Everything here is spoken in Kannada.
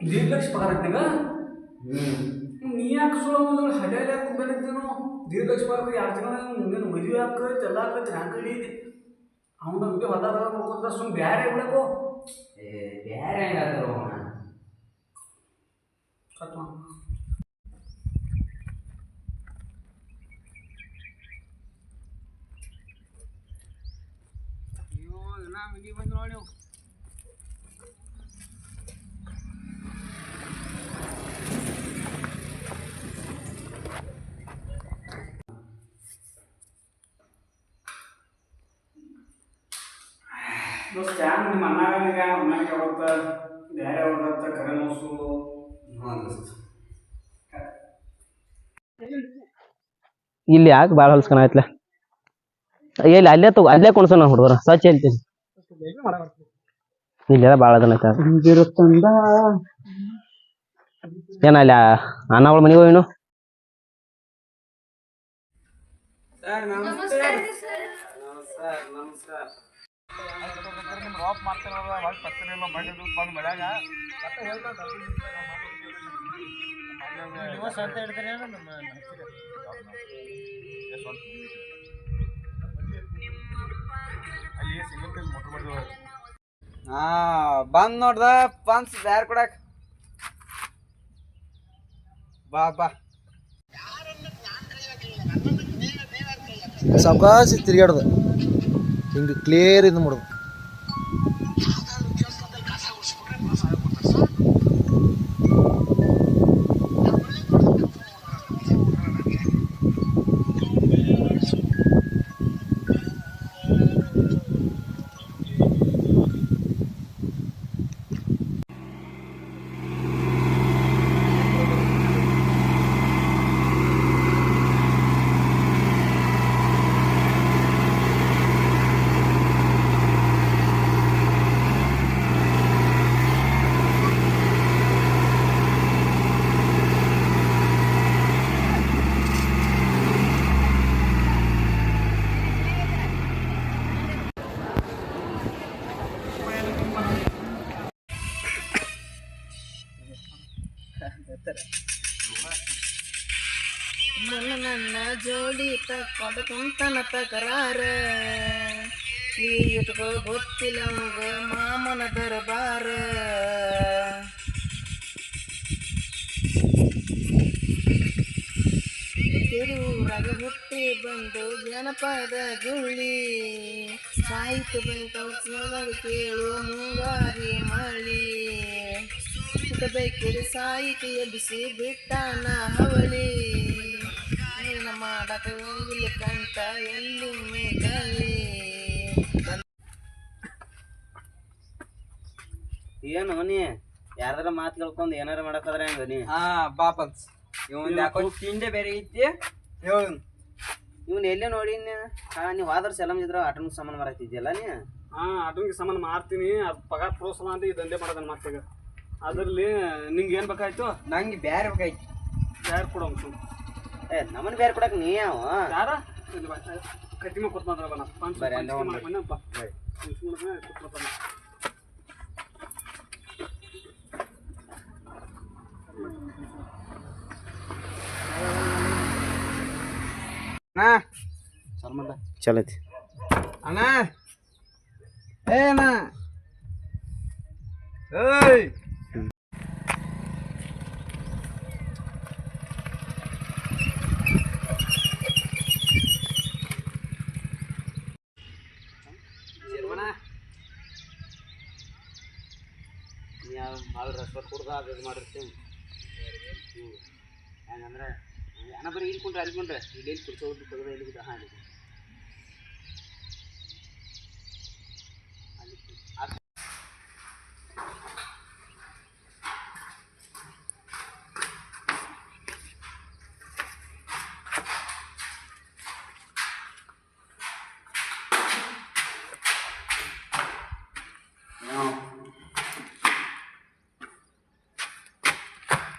दीड लक्ष पगार आहेत ನೀ ಯಾಕೆ ಸುಳ್ಳು ಹಳ್ಳಿಯಲ್ಲಿ ಯಾಕೆ ಕುಂದಿರ್ತೀನೋ ದೀಡ್ ಲಕ್ಷ ಪಗಾರ ಯಾರು ಜನ ನೀನು ಮದುವೆ ಹಾಕೈತೆ ಎಲ್ಲ ಹಾಕೈತೆ ಹ್ಯಾಂಗೆ ಹಿಡಿಯಿದೆ ಅವನ ವಿಡಿಯೋ ಹೊದಾರ ನೋಡ್ಕೊಂತ ಸುಮ್ಮನೆ ಬ್ಯಾರೆ ಬಿಡಬೇಕು ಬೇರೆ ಹೆಂಗಾದ್ರು ಅಯ್ಯೋ ಇನ್ನ ಮನೆ ಬಂದು ನೋಡಿ दोस्त क्या ನಿಮ್ಮ ಅಣ್ಣಾಗ ಅಣ್ಣಾಗ ಯಾವತ್ತ ಬೇರೆ ಹೋದತ್ತ ಕರೆ ಮೋಸು ಇಲ್ಲಿ ಯಾಕೆ ಭಾಳ ಹೊಲ್ಸ್ಕೊಳತ್ಲ ಎಲ್ಲಿ ಅಲ್ಲೇ ಕೊಡ್ಸೋಣ ಹುಡುಗರ ಸ್ವಚ್ಛ ಹೇಳ್ತೀನಿ ಇಲ್ಲೆಲ್ಲ ಭಾಳ ಅದನ್ನ ಏನ ಅಲ್ಲಿ ಅನ್ನಗಳ ಮನೆಗೆ ಹೋಗಿನು ಬಂದ್ ನೋಡ್ದ ಪನ್ಸ್ ಬ್ಯಾರ್ ಕೊಡಕ್ ಬಾ ಬಾ ಸಾವಕಾಶ ತಿರುಗಾಡ್ದು ಹಿಂಗೆ ಕ್ಲಿಯರ್ ಇದು ಮಾಡೋದು ನನ್ನ ಜೋಡಿ ತಕ್ಕೊಂಡ ಕುಂತನ ತಕರಾರ ನೀ ಇಟ್ಕೋ ಗೊತ್ತಿಲ್ಲ ಮಗ ಮಾಮನ ದರಬಾರ ತಿರುರಾಗ ಹುಟ್ಟಿ ಬಂದು ಜನಪದ ಗುಳ್ಳಿ ಸಾಹಿತ್ಯ ಬಂಕ ಕೇಳು ಮುಂಗಾರಿ ಮಳಿ ಬೇಕಿರಿ ಸಾಹಿತ್ಯ ಬಿಸಿ ಬಿಟ್ಟಾನ ಹವಳಿ ಮಾಡಕ ಹೋಗಿಲ್ಲ ಕಂಟ ಎಲ್ಲಿ ಮೇಗಲಿ ಏನು ನೀ ಯಾರ್ದಾರ ಮಾತು ಕೇಳ್ಕೊಂಡು ಏನಾರ ಮಾಡಕ್ಕಾದ್ರೆ ಹೆಂಗ ನೀ ಬಾಪನ್ಸ್ ಇವನ್ ಯಾಕೋ ತಿಂಡೆ ಬೇರೆ ಐತಿ ಹೇಳು ಇವನ್ ಎಲ್ಲೇ ನೋಡಿ ನೀವು ಹೋದ್ರ ಸೆಲಮ್ ಇದ್ರ ಆಟೋನ್ ಸಾಮಾನು ಮಾರಾಕ್ತಿದ್ಯಲ್ಲ ನೀ ಆಟೋನಿಗೆ ಸಾಮಾನು ಮಾರ್ತೀನಿ ಅದು ಪಗಾರ ಪ್ರೋತ್ಸಾಹ ಅಂತ ಈ ದಂಧೆ ಮಾಡೋದನ್ನ ಮಾಡ್ತೀಗ ಅದರಲ್ಲಿ ನಿಂಗೆ ಏನು ಬೇಕಾಯ್ತು ನಂಗೆ ಬೇರೆ ಬೇಕಾಯ್ತು ಯಾರು ಕೊಡೋ ನಮ್ಮನ್ನ ಬೇರೆ ಕೊಡಕ್ ನೀ ಯಾವ ಯಾರ ಕಟ್ಟಿಮ ಕೊಡ್ತಾನ ಚಲತಿ ಅಣ್ಣ ಏನ ಏಯ್ ಭಾಳ ರೆಸ್ಪೆಕ್ಟ್ ಕೊಡ್ದ ಅದು ಮಾಡಿರ್ತೀವಿ ಹೆಂಗಂದ್ರೆ ಅಣ್ಣ ಬರೀ ಇಲ್ಲಿ ಕುಂಡ್ರೆ ಅಲ್ಲಿ ಕುಂಡ್ರೆ ಇಲ್ಲಿ ಕುರ್ಚೋದು ತೆಗೆದು ಇಲ್ಲಿ ಹಾಂ